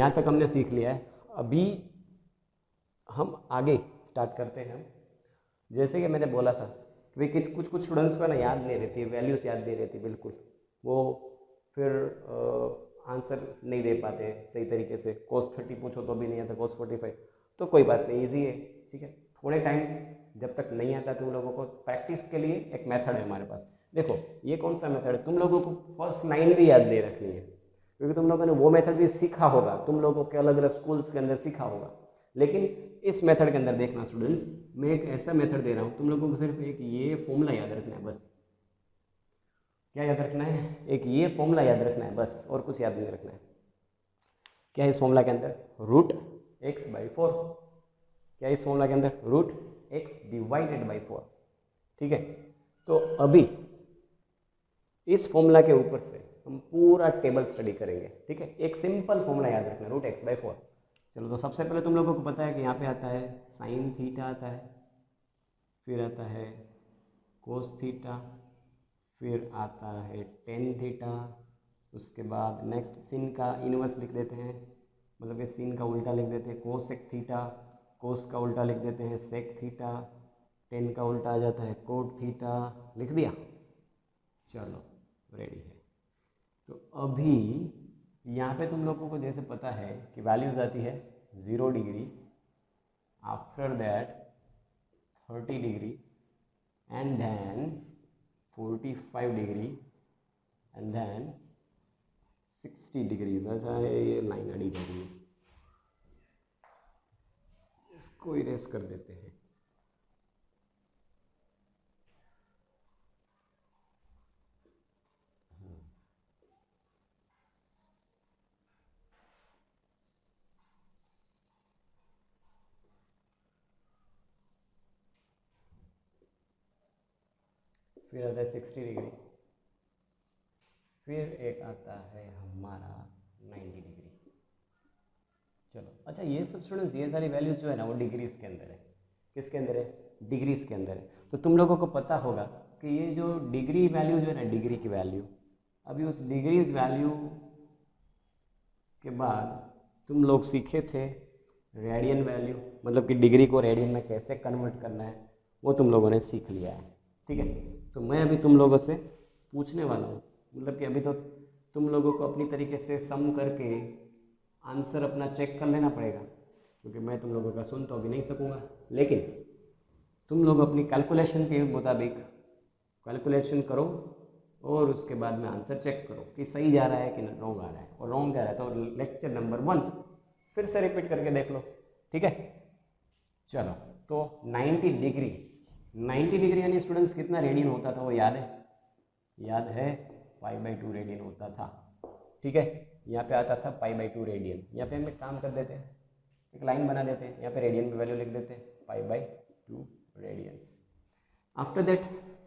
यहाँ तक हमने सीख लिया है। अभी हम आगे स्टार्ट करते हैं। जैसे कि मैंने बोला था कि भाई कुछ कुछ स्टूडेंट्स को ना याद नहीं रहती है, वैल्यूज़ याद नहीं रहती बिल्कुल, वो फिर आंसर नहीं दे पाते सही तरीके से। cos 30 पूछो तो भी नहीं आता, cos 45, तो कोई बात नहीं, ईजी है, ठीक है। थोड़े टाइम जब तक नहीं आता तुम लोगों को, प्रैक्टिस के लिए एक मेथड है हमारे पास। देखो ये कौन सा मेथड है, तुम लोगों को फर्स्ट लाइन भी याद दे रखनी है, क्योंकि तुम लोगों ने वो मेथड भी सीखा होगा, तुम लोगों के अलग अलग स्कूल्स के अंदर सीखा होगा। लेकिन इस मेथड के अंदर देखना स्टूडेंट्स, मैं एक ऐसा मेथड दे रहा हूँ, तुम लोगों को सिर्फ एक ये फॉर्मूला याद रखना है बस। क्या याद रखना है? एक ये फॉर्मूला याद रखना है बस, और कुछ याद नहीं रखना है। क्या है इस फॉर्मूला के अंदर? Root x by 4। क्या है इस फॉर्मूला के अंदर? रूट एक्स डिवाइडेड बाई 4, ठीक है। तो अभी इस फॉर्मूला के ऊपर से हम पूरा टेबल स्टडी करेंगे, ठीक है। एक सिंपल फॉर्मूला याद रखना, रूट एक्स बाई 4। चलो, तो सबसे पहले तुम लोगों को पता है कि यहाँ पे आता है साइन थीटा आता है, फिर आता है कोस थीटा, फिर आता है टेन थीटा, उसके बाद नेक्स्ट सिन का इनवर्स लिख देते हैं, मतलब कि सिन का उल्टा लिख देते हैं कोसेक थीटा, कोस का उल्टा लिख देते हैं सेक थीटा, टेन का उल्टा आ जाता है कोट थीटा, लिख दिया। चलो रेडी है। तो अभी यहाँ पे तुम लोगों को जैसे पता है कि वैल्यूज आती है 0 degree, after that 30 degree, and then 45 degree, and then 60 degrees. अच्छा ये लाइन अड़ी जा रही है, इसको इरेज कर देते हैं। फिर आता है 60 डिग्री, फिर एक आता है हमारा 90 डिग्री। चलो अच्छा, ये सब स्टूडेंट्स, ये सारी वैल्यूज जो है ना वो डिग्रीज के अंदर है। किसके अंदर है? डिग्रीज के अंदर है। तो तुम लोगों को पता होगा कि ये जो डिग्री वैल्यू जो है ना, डिग्री की वैल्यू, अभी उस डिग्रीज वैल्यू के बाद तुम लोग सीखे थे रेडियन वैल्यू, मतलब कि डिग्री को रेडियन में कैसे कन्वर्ट करना है, वो तुम लोगों ने सीख लिया है, ठीक है। तो मैं अभी तुम लोगों से पूछने वाला हूँ, मतलब कि अभी तो तुम लोगों को अपनी तरीके से सम करके आंसर अपना चेक कर लेना पड़ेगा, क्योंकि मैं तुम लोगों का सुन तो अभी नहीं सकूँगा, लेकिन तुम लोग अपनी कैलकुलेशन के मुताबिक कैलकुलेशन करो और उसके बाद में आंसर चेक करो कि सही जा रहा है कि रॉन्ग आ रहा है। और रॉन्ग जा रहा है तो लेक्चर नंबर 1 फिर से रिपीट करके देख लो, ठीक है। चलो, तो 90 डिग्री, 90 डिग्री यानी स्टूडेंट्स कितना रेडियन होता था वो याद है? याद है, π/2 रेडियन होता था, ठीक है। यहाँ पे आता था π/2 रेडियन। यहाँ पे हम एक काम कर देते हैं, एक लाइन बना देते हैं, यहाँ पे रेडियन की वैल्यू लिख देते हैं π/2 रेडियंस। आफ्टर दैट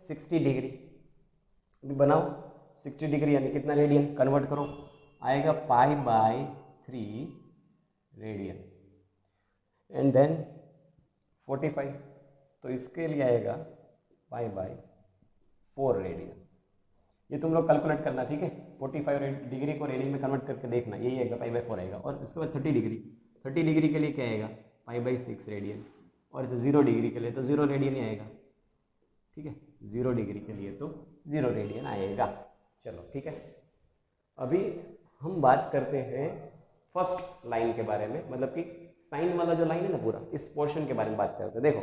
60 डिग्री, अभी बनाओ 60 डिग्री यानी कितना रेडियन, कन्वर्ट करो, आएगा π/3 रेडियन, एंड देन 45, तो इसके लिए आएगा π/4 रेडियन। ये तुम लोग कैलकुलेट करना, ठीक है। 45 डिग्री को रेडियन में कन्वर्ट करके देखना, यही आएगा π/4 आएगा। और इसके बाद 30 डिग्री, 30 डिग्री के लिए क्या आएगा? π/6 रेडियन। और इसे 0 डिग्री के लिए तो 0 रेडियन ही आएगा, ठीक है। 0 डिग्री के लिए तो 0 रेडियन आएगा। चलो ठीक है, अभी हम बात करते हैं फर्स्ट लाइन के बारे में, मतलब कि साइन वाला जो लाइन है ना पूरा, इस पोर्शन के बारे में बात करते हैं। देखो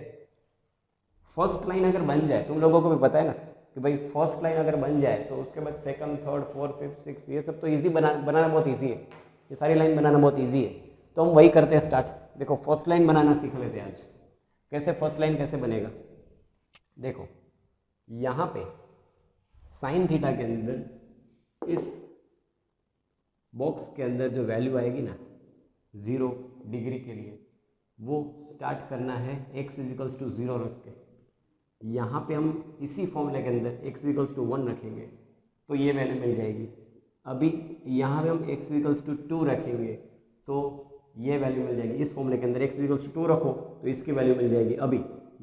फर्स्ट लाइन अगर बन जाए, तुम लोगों को भी पता है ना कि भाई फर्स्ट लाइन अगर बन जाए तो उसके बाद second, third, fourth, fifth, six, ये सब तो इजी बनाना बहुत इजी है, ये सारी लाइन बनाना बहुत इजी है। तो हम वही करते हैं स्टार्ट। देखो फर्स्ट लाइन बनाना सीख लेते हैं आज। कैसे फर्स्ट लाइन कैसे बनेगा? देखो यहाँ पे साइन थीटा के अंदर इस बॉक्स के अंदर जो वैल्यू आएगी ना 0 डिग्री के लिए, वो स्टार्ट करना है x इजिकल्स टू 0 रख के। यहाँ पे हम इसी फॉर्मूले के अंदर x इजिकल्स टू 1 रखेंगे तो ये वैल्यू मिल जाएगी। अभी यहाँ पे हम x इजिकल्स टू 2 रखेंगे तो ये वैल्यू मिल जाएगी। इस फॉर्मूले के अंदर x इजिकल्स टू 2 रखो तो इसकी वैल्यू मिल जाएगी। अभी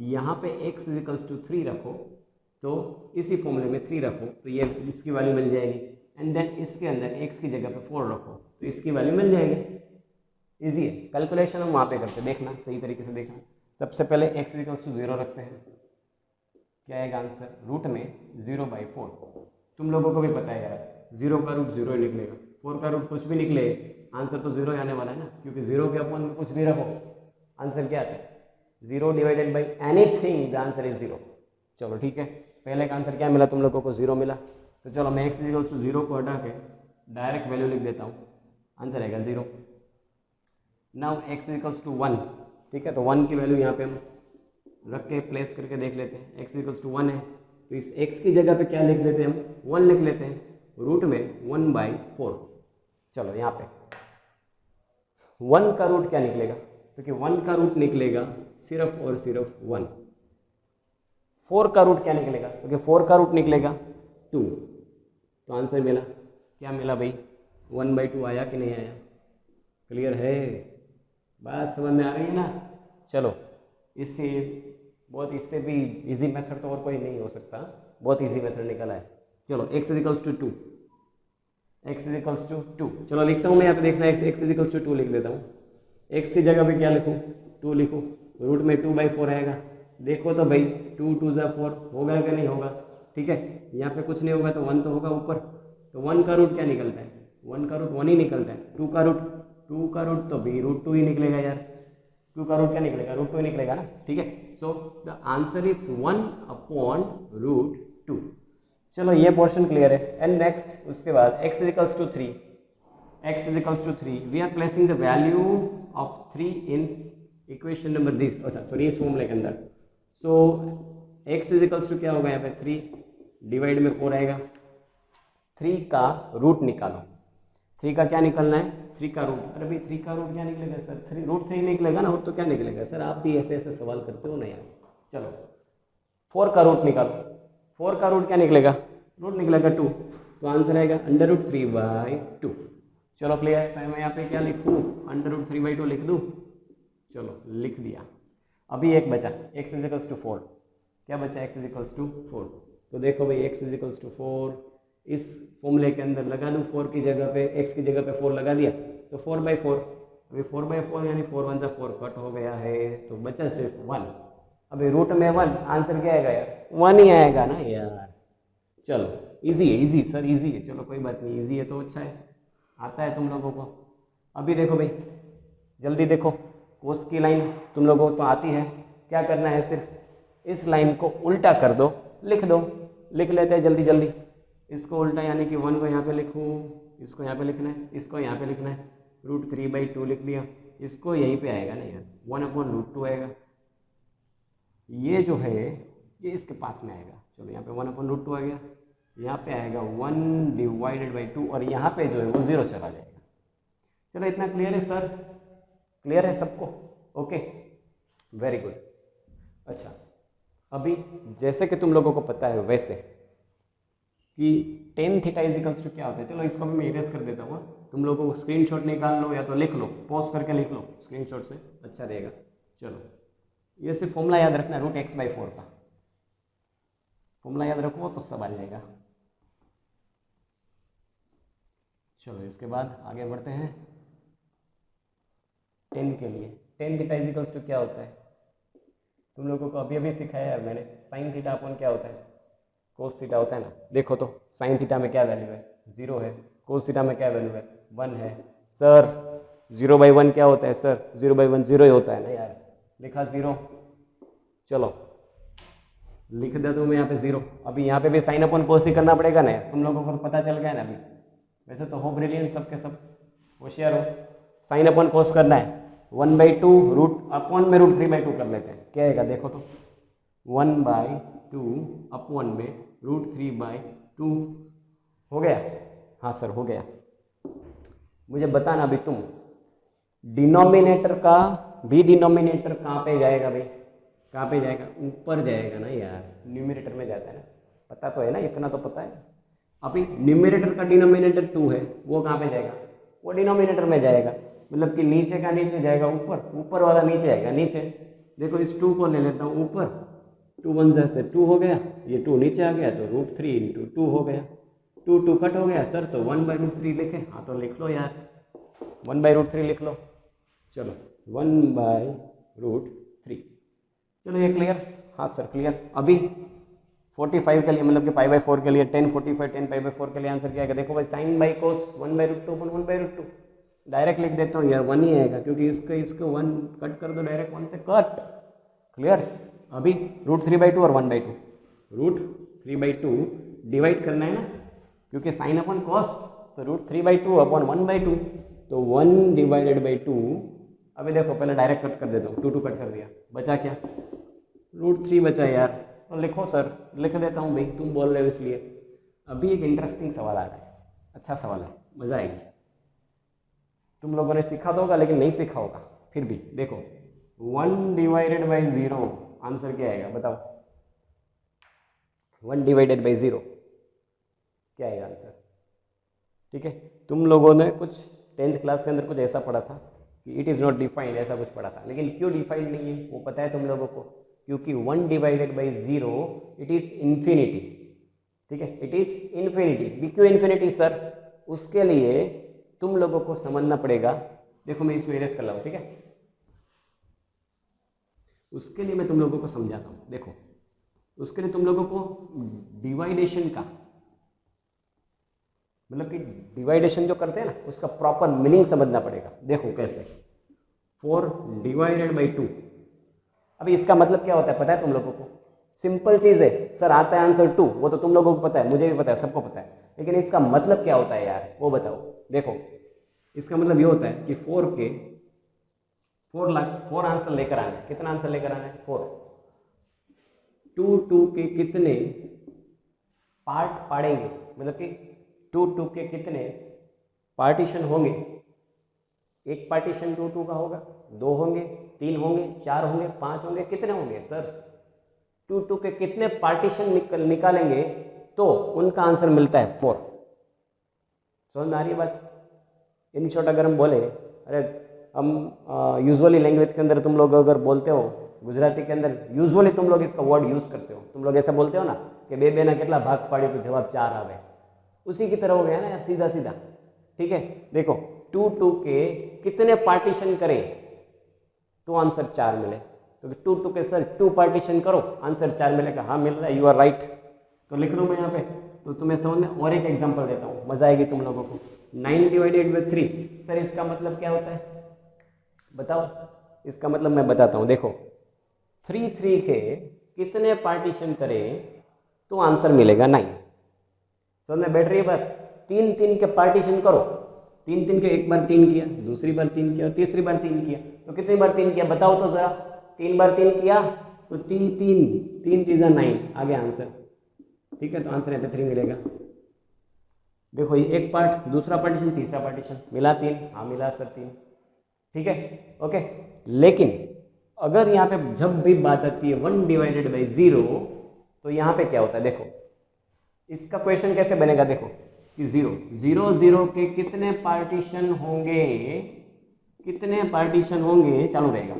यहाँ पे x इजिकल्स टू 3 रखो तो इसी फॉर्मूले में 3 रखो तो ये इसकी वैल्यू मिल जाएगी। एंड देन इसके अंदर x की जगह पे 4 रखो तो इसकी वैल्यू मिल जाएगी। इजी है, कैलकुलेशन हम वहाँ पे करते हैं, देखना सही तरीके से देखना। सबसे पहले x इक्वल्स टू 0 रखते हैं, क्या आएगा आंसर, रूट में 0/4। तुम लोगों को भी पता है यार, 0 का रूट 0 ही निकलेगा, 4 का रूट कुछ भी निकले आंसर तो 0 ही आने वाला है ना, क्योंकि 0 के अपन में कुछ भी रखो आंसर क्या आता है, 0 divided by anything the answer is 0। चलो ठीक है, पहले का आंसर क्या मिला तुम लोगों को, 0 मिला। तो चलो मैं x इक्वल्स टू 0 को हटा के डायरेक्ट वैल्यू लिख देता हूँ, आंसर आएगा 0। नाउ x इक्वल्स टू 1, ठीक है, तो 1 की वैल्यू यहाँ पे हम रख के प्लेस करके देख लेते हैं। x इक्वल्स टू 1 है तो इस x की जगह पे क्या लिख देते हैं हम, 1 लिख लेते हैं, रूट में 1/4। चलो यहाँ पे 1 का रूट क्या निकलेगा, क्योंकि 1 का रूट निकलेगा सिर्फ और सिर्फ 1। 4 का रूट क्या निकलेगा, क्योंकि 4 का रूट निकलेगा 2। तो आंसर मिला, क्या मिला भाई, 1/2 आया कि नहीं आया, क्लियर है, बात समझ में आ रही है ना। चलो इससे बहुत, इससे भी इजी मेथड तो और कोई नहीं हो सकता, बहुत इजी मेथड निकला है। चलो x equals to 2, x equals to 2, चलो लिखता हूँ मैं यहाँ पे, देखना x इक्वल्स टू 2 लिख देता हूँ। x की जगह पे क्या लिखूँ, 2 लिखूँ, रूट में 2/4 आएगा। देखो तो भाई 2 2 जा 4 होगा कि नहीं होगा, ठीक है, यहाँ पे कुछ नहीं होगा तो 1 तो होगा ऊपर, तो 1 का रूट क्या निकलता है, 1 का रूट 1 ही निकलता है। 2 का रूट तो भी रूट 2 ही निकलेगा यार, 2 का रूट क्या निकलेगा, रूट 2 ही निकलेगा ना, ठीक है। So the answer is 1/√2। चलो ये पोर्शन क्लियर है। एंड नेक्स्ट उसके बाद x equals to 3, x equals to 3, we are placing the value of 3 in equation number this, अच्छा सॉरी इस फॉर्मूले के अंदर। सो x इक्वल्स टू क्या होगा यहाँ पे, 3 डिवाइड में 4 आएगा, 3 का रूट निकालो, 3 का क्या निकलना है, 3 का रूट, अरे भाई 3 का रूट क्या निकलेगा सर, 3 रूट 3 निकलेगा ना, और तो क्या निकलेगा सर, आप भी ऐसे ऐसे सवाल करते हो ना यार। चलो 4 का रूट निकालो, 4 का रूट क्या निकलेगा, रूट निकलेगा 2, तो आंसर आएगा √3/2। चलो क्लियर, तो मैं यहाँ पे क्या लिखूँ, √3/2 लिख दूँ, चलो लिख दिया। अभी एक बचा x इक्वल्स टू 4, क्या बचा, x इक्वल्स टू 4, तो देखो भाई x इक्वल्स टू 4 इस फॉर्मूले के अंदर लगा दूँ, 4 की जगह पे, x की जगह पे 4 लगा दिया, तो 4/4, अभी 4/4 यानी 4 1 जा 4 कट हो गया है, तो बचा सिर्फ 1। अभी रूट में 1, आंसर क्या आएगा यार, 1 ही आएगा ना यार। चलो इजी है, इजी सर इजी है, चलो कोई बात नहीं, इजी है तो अच्छा है, आता है तुम लोगों को। अभी देखो भाई जल्दी देखो, कोस की लाइन तुम लोगों को तो आती है, क्या करना है, सिर्फ इस लाइन को उल्टा कर दो, लिख दो, लिख लेते हैं जल्दी जल्दी। इसको उल्टा यानी कि 1 को यहाँ पे लिखूँ, इसको यहाँ पे लिखना है, इसको यहाँ पे लिखना है, √3/2 लिख दिया, इसको यहीं पे आएगा ना यार, 1/√2 आएगा, ये जो है ये इसके पास में आएगा। चलो यहाँ पे 1/√2 आ गया, यहाँ पे आएगा 1/2 और यहाँ पे जो है वो 0 चला जाएगा। चलो इतना क्लियर है सर, क्लियर है सबको, ओके वेरी गुड। अच्छा अभी जैसे कि तुम लोगों को पता है वैसे कि tan theta is equals to क्या होता है, चलो इसको भी मैं इरेज कर देता हूँ, तुम लोगों को स्क्रीनशॉट निकाल लो या तो लिख लो, पॉज करके लिख लो, स्क्रीनशॉट से अच्छा रहेगा। चलो ये सिर्फ फॉर्मूला याद रखना, √x/4 का फॉर्मूला याद रखो तो सब आ जाएगा। चलो इसके बाद आगे बढ़ते हैं, tan के लिए, tan theta is equals to क्या होता है, तुम लोगों को अभी अभी सिखाया है मैंने, sin थीटा अपन क्या होता है, cos थीटा होता है ना। देखो तो sin थीटा में क्या वैल्यू है, 0 है, cos थीटा में क्या वैल्यू है, 1 है। सर 0/1 क्या होता है, सर 0/1 0 ही होता है ना यार, लिखा 0, चलो लिख दे दूँ मैं यहाँ पे 0। अभी यहाँ पे भी साइन अपन कोस ही करना पड़ेगा ना, तुम लोगों को पता चल गया ना अभी, वैसे तो हो ब्रिलियंट सबके सब, होशियार हो, साइन अपन कोस करना है, 1/2 रूट अपॉन में √3/2 कर लेते हैं, क्या आएगा देखो तो, 1/2 अपॉन में √3/2 हो गया, हाँ सर हो गया। मुझे बताना अभी तुम, डिनोमिनेटर का भी डिनोमिनेटर कहाँ पे जाएगा भाई, कहाँ पे जाएगा, ऊपर जाएगा ना यार, न्यूमरेटर में जाता है ना, पता तो है ना, इतना तो पता है। अभी न्यूमरेटर का डिनोमिनेटर 2 है, वो कहाँ पे जाएगा, वो डिनोमिनेटर में जाएगा, मतलब कि नीचे का नीचे जाएगा ऊपर, ऊपर वाला नीचे आएगा नीचे। देखो इस 2 को ले लेता हूँ ऊपर, 2 1 से 2 हो गया, ये 2 नीचे आ गया तो √3 × 2 हो गया, 2 2 कट हो गया सर, तो 1/√3 लिखे, हाँ तो लिख लो यार 1/√3 लिख लो, चलो 1/√3। चलो ये क्लियर? हाँ सर क्लियर। अभी 45 के लिए मतलब कि π/4 के लिए 10 45 10 π/4 के लिए आंसर क्या आएगा? देखो भाई साइन बाई कोस 1/√2 अपन 1/√2 डायरेक्ट लिख देता हूँ यार, 1 ही आएगा क्योंकि इसको 1 कट कर दो डायरेक्ट, 1 से कट। क्लियर? अभी √3/2 और 1/2, √3/2 डिवाइड करना है ना, क्योंकि साइन अपन कॉस, तो √3/2 अपॉन 1/2, तो 1/2। अभी देखो पहले डायरेक्ट कट कर देता हूँ, 2 कट कर दिया, बचा क्या? √3 बचा यार। तो लिखो सर, लिख देता हूँ भाई, तुम बोल रहे हो इसलिए। अभी एक इंटरेस्टिंग सवाल आ रहा है, अच्छा सवाल है, मजा आएगी। तुम लोगों ने सीखा तो होगा लेकिन नहीं सीखा होगा, फिर भी देखो 1/0 आंसर क्या आएगा बताओ? 1/0 क्या आएगा आंसर? ठीक है, तुम लोगों ने कुछ 10th क्लास के अंदर कुछ ऐसा पढ़ा था कि इट इज़ नॉट डिफाइंड, ऐसा कुछ पढ़ा था, लेकिन क्यों डिफाइंड नहीं है वो पता है तुम लोगों को? क्योंकि 1/0 इट इज़ इन्फिनिटी। ठीक है, इट इज़ इन्फिनिटी। भी क्यों इन्फिनिटी सर? उसके लिए तुम लोगों को समझना पड़ेगा। देखो मैं इसको इरेज कर रहा हूँ, ठीक है, उसके लिए मैं तुम लोगों को समझाता हूँ। देखो उसके लिए तुम लोगों को डिवाइडेशन का मतलब कि डिवाइडेशन जो करते हैं ना उसका प्रॉपर मीनिंग समझना पड़ेगा। देखो कैसे, 4/2। अभी इसका मतलब क्या होता है पता है तुम लोगों को? सिंपल चीज है सर, आता है आंसर 2, वो तो तुम लोगों को पता है, मुझे भी पता है, सबको पता है, लेकिन इसका मतलब क्या होता है यार वो बताओ। देखो इसका मतलब ये होता है कि 4 आंसर लेकर आना है। कितना आंसर लेकर आना है? 4। 2 के कितने पार्ट पाड़ेंगे, मतलब कि 2 के कितने पार्टीशन होंगे? एक पार्टीशन 2 का होगा, 2 होंगे, 3 होंगे, 4 होंगे, 5 होंगे, कितने होंगे सर? 2 के कितने पार्टीशन निकालेंगे तो उनका आंसर मिलता है 4। समझ में आ रही है बात? इन शॉर्ट अगर हम बोले, अरे हम यूजुअली लैंग्वेज के अंदर तुम लोग अगर बोलते हो, गुजराती के अंदर यूजुअली तुम लोग इसका वर्ड यूज करते हो, तुम लोग ऐसा बोलते हो ना कि बे बेना कितना भाग पाड़ी तो जवाब 4 आवे, उसी की तरह हो गया ना यार, सीधा सीधा। ठीक है, देखो 2 के कितने पार्टीशन करें तो आंसर 4 मिले, तो 2 के सर 2 पार्टीशन करो आंसर 4 मिलेगा। हाँ मिल रहा है, यू आर राइट। तो लिख दूं मैं यहाँ पे, तो तुम्हें समझ में और एक एग्जांपल देता हूँ, मजा आएगी तुम लोगों को। 9/3 सर इसका मतलब क्या होता है बताओ? इसका मतलब मैं बताता हूँ, देखो 3 के कितने पार्टीशन करें तो आंसर मिलेगा 9। समझ में बैठ रही है बात? 3 के पार्टीशन करो, 3 के एक बार 3 किया, दूसरी बार 3 किया और तीसरी बार 3 किया, तो कितनी बार 3 किया बताओ तो जरा? 3 बार 3 किया तो 3 3 9 आ गया आंसर। ठीक है, तो आंसर यहाँ पे 3 मिलेगा। देखो ये एक पार्ट, दूसरा पार्टीशन, तीसरा पार्टीशन, मिला 3, हाँ मिला सर 3। ठीक है, ओके। लेकिन अगर यहाँ पे जब भी बात आती है 1/0 तो यहाँ पे क्या होता है? देखो इसका क्वेश्चन कैसे बनेगा, देखो कि 0 के कितने पार्टीशन होंगे, कितने पार्टीशन होंगे, चालू रहेगा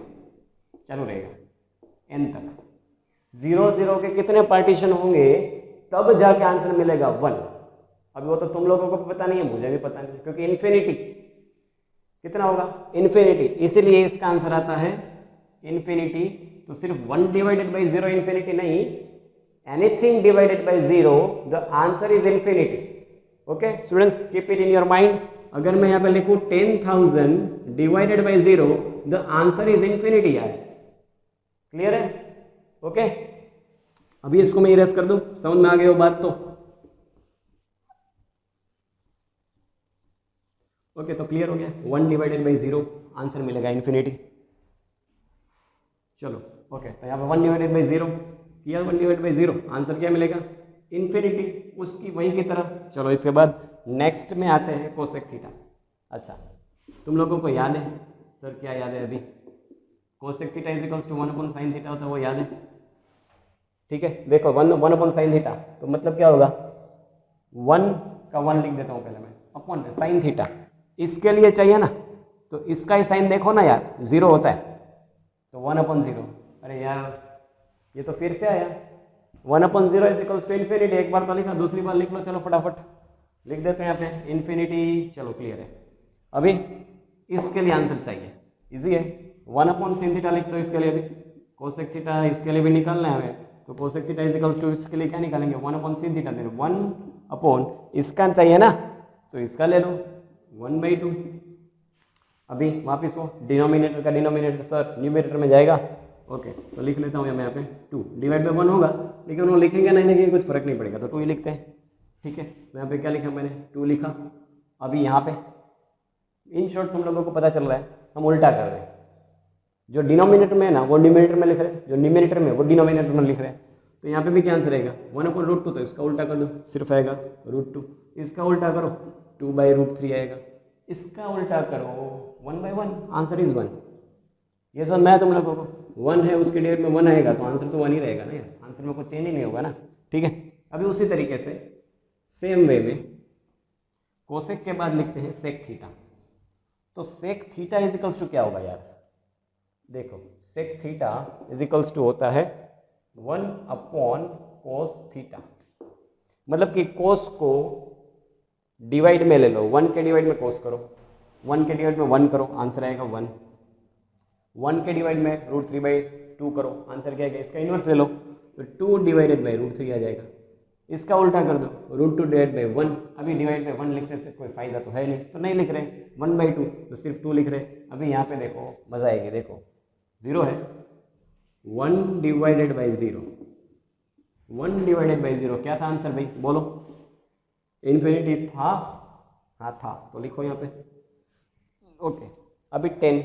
n तक। 0 के कितने पार्टीशन होंगे तब जाके आंसर मिलेगा 1। अभी वो तो तुम लोगों को पता नहीं है, मुझे भी पता नहीं, क्योंकि इन्फिनिटी कितना होगा? इन्फिनिटी, इसीलिए इसका आंसर आता है इन्फिनिटी। तो सिर्फ 1/0 इन्फिनिटी नहीं, anything divided by 0 the answer is infinity. Okay students, keep it in your mind. अगर मैं यहाँ पे लिखूँ 10,000 divided by 0 the answer is infinity यार। क्लियर है? ओके अभी इसको मैं इरेज कर दूं, समझ में आ गई हो बात? तो ओके तो क्लियर हो गया, 1/0 आंसर मिलेगा इन्फिनिटी। चलो ओके, तो यहाँ पे 1/0 किया, 1/0 आंसर क्या मिलेगा? इन्फिनिटी, उसकी वही की तरह। चलो इसके बाद नेक्स्ट में आते हैं कोसेक थीटा। अच्छा तुम लोगों को याद है सर? क्या याद है? अभी cosec theta is equals to 1/sin theta होता है, वो याद है? ठीक है, देखो 1/sin थीटा तो मतलब क्या होगा? 1 का 1 लिख देता हूँ पहले मैं, अपॉन में साइन थीटा, इसके लिए चाहिए ना, तो इसका ही साइन देखो ना यार, 0 होता है तो 1/0। अरे यार ये तो फिर से आया, 1/0 इज इक्वल्स टू इन्फिनिटी। एक बार तो लिखा, दूसरी बार लिख लो, चलो फटाफट लिख देते हैं यहाँ पे इन्फिनिटी। चलो क्लियर है। अभी इसके लिए आंसर चाहिए, इजी है, 1/sin थीटा लिख दो इसके लिए भी, कोसेक थीटा इसके लिए भी निकालना है हमें, तो cosec theta is equals to इसके लिए क्या निकालेंगे 1/sin थीटा, देन 1 इसका चाहिए ना तो इसका ले लो 1/2। अभी वापिस वो डिनोमिनेटर का डिनोमिनेटर सर न्यूमरेटर में जाएगा, ओके तो लिख लेता हूँ मैं यहाँ पे 2 डिवाइड बाई 1 होगा, लेकिन वो लिखेंगे नहीं लिखेंगे कुछ फर्क नहीं पड़ेगा, तो 2 ही लिखते हैं। ठीक है, तो यहाँ पे क्या लिखा मैंने 2 लिखा। अभी यहाँ पे इन शॉर्ट तुम लोगों को पता चल रहा है हम उल्टा कर रहे हैं, जो डिनोमिनेटर में है ना वो न्यूमरेटर में लिख रहे हैं, जो न्यूमरेटर में वो डिनोमिनेटर में लिख रहे हैं। तो यहाँ पे भी क्या आंसर रहेगा 1/√2, तो इसका उल्टा कर दो सिर्फ आएगा √2, इसका उल्टा करो 2/√3 आएगा, इसका उल्टा करो 1/1, आंसर इज 1। ये समझ में आया तुम लोगों को, 1 है उसके डेट में 1 आएगा तो आंसर तो 1 ही रहेगा ना यार, आंसर में कुछ चेंज ही नहीं होगा ना। ठीक है, अभी उसी तरीके से सेम वे में कोसेक के बाद लिखते हैं सेक थीटा। तो sec theta is equals to क्या होगा यार, देखो sec theta is equals to होता है 1/cos थीटा, मतलब कि कोस को डिवाइड में ले लो, 1 के डिवाइड में कोस करो, 1 के डिवाइड में 1 करो, आंसर आएगा 1, 1 के डिवाइड में √3/2 करो, आंसर क्या आएगा, इसका इनवर्स ले लो तो 2 डिवाइडेड बाई √3 आ जाएगा, इसका उल्टा कर दो √2 डिवाइड बाई 1, अभी डिवाइड बाई 1 लिखने से कोई फायदा तो है नहीं, तो नहीं लिख रहे, 1/2 तो सिर्फ 2 लिख रहे। अभी यहाँ पे देखो मजा आएगी, देखो 0 है, 1 डिवाइडेड बाई 0, 1 डिवाइडेड बाई 0 क्या था आंसर भाई बोलो, इन्फिनिटी था, हाँ था, तो लिखो यहाँ पे ओके। अभी 10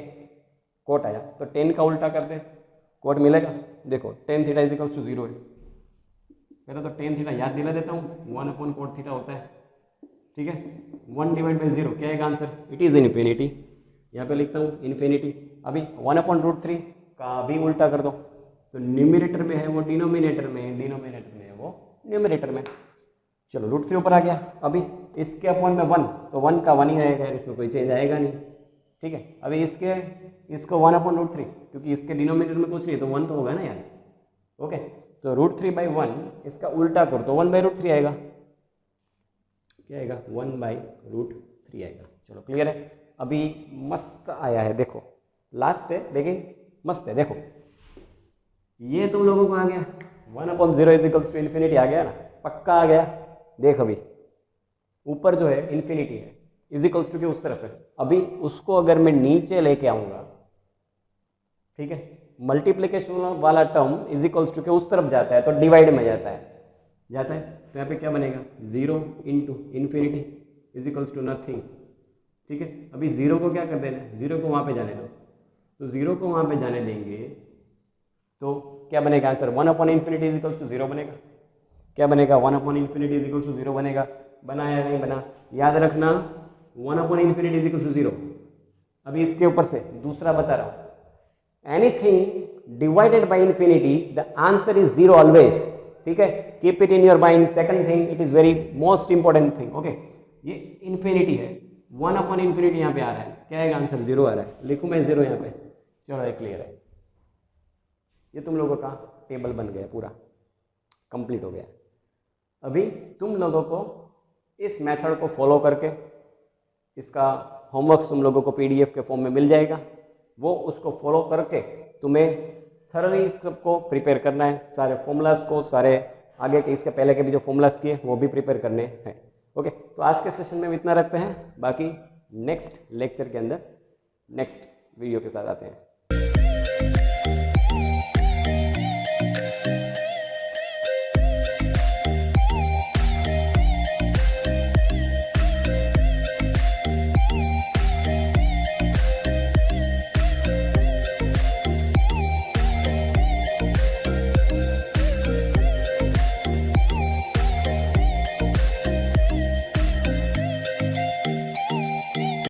कोट आया तो 10 का उल्टा कर दे, कोट मिलेगा, देखो tan theta is equals to 0 है, पहले तो tan थीटा याद दिला देता हूँ, 1/cot थीटा होता है। ठीक है, 1 डिवाइड बाई 0 क्या आएगा आंसर, इट इज इन्फिनिटी, यहाँ पे लिखता हूँ इन्फिनिटी। अभी 1/√3 का भी उल्टा कर दो, तो न्यूमरेटर में है वो डिनोमिनेटर में, डिनोमिनेटर में है वो न्यूमरेटर में, चलो √3 ऊपर आ गया। अभी इसके अपॉन में 1, तो 1 का 1 ही रहेगा, इसमें कोई चेंज आएगा नहीं। ठीक है, अभी इसको 1/√3, क्योंकि इसके डिनोमिनेटर में कुछ नहीं तो 1 तो होगा ना यार, ओके तो √3/1 इसका उल्टा कर दो 1/√3 आएगा, क्या आएगा 1/√3 आएगा। चलो क्लियर है, अभी मस्त आया है, देखो लास्ट है लेकिन मस्त है, देखो ये तुम लोगों को आ गया 1/0 इज इक्वल्स टू इन्फिनिटी, आ गया ना, पक्का आ गया। देख अभी ऊपर जो है इन्फिनिटी है, इज इक्वल्स टू के उस तरफ है, अभी उसको अगर मैं नीचे लेके आऊंगा, ठीक है, मल्टीप्लीकेशन वाला टर्म इज इक्वल्स टू के उस तरफ जाता है तो डिवाइड में जाता है, तो यहाँ पे क्या बनेगा 0 into infinity is equals to nothing. ठीक है, अभी 0 को क्या कर देना, 0 को वहां पे जाने दो, तो 0 को वहां पे जाने देंगे तो क्या बनेगा आंसर 1/∞ इज इक्वल्स टू 0 बनेगा, क्या बनेगा 1/∞ इज इक्वल्स टू 0 बनेगा, बना या नहीं बना, याद रखना 1/∞ इज इक्वल्स टू 0। अभी इसके ऊपर से दूसरा बता रहा हूं, anything divided by infinity the answer is 0 always. ठीक है, keep it in your mind. Second thing, it is very most important thing, okay ये इन्फिनिटी है, 1/∞ यहाँ पे आ रहा है, क्या आएगा आंसर 0 आ रहा है, लिखूं मैं 0 यहाँ पे, चलो ये क्लियर है, ये तुम लोगों का टेबल बन गया, पूरा कंप्लीट हो गया। अभी तुम लोगों को इस मेथड को फॉलो करके इसका होमवर्क तुम लोगों को पीडीएफ के फॉर्म में मिल जाएगा, वो उसको फॉलो करके तुम्हें थर्डली इसको प्रिपेयर करना है, सारे फॉर्मूलाज को, सारे आगे के इसके पहले के भी जो फॉर्मूलाज किए वो भी प्रिपेयर करने हैं। ओके, तो आज के सेशन में इतना रखते हैं, बाकी नेक्स्ट लेक्चर के अंदर नेक्स्ट वीडियो के साथ आते हैं।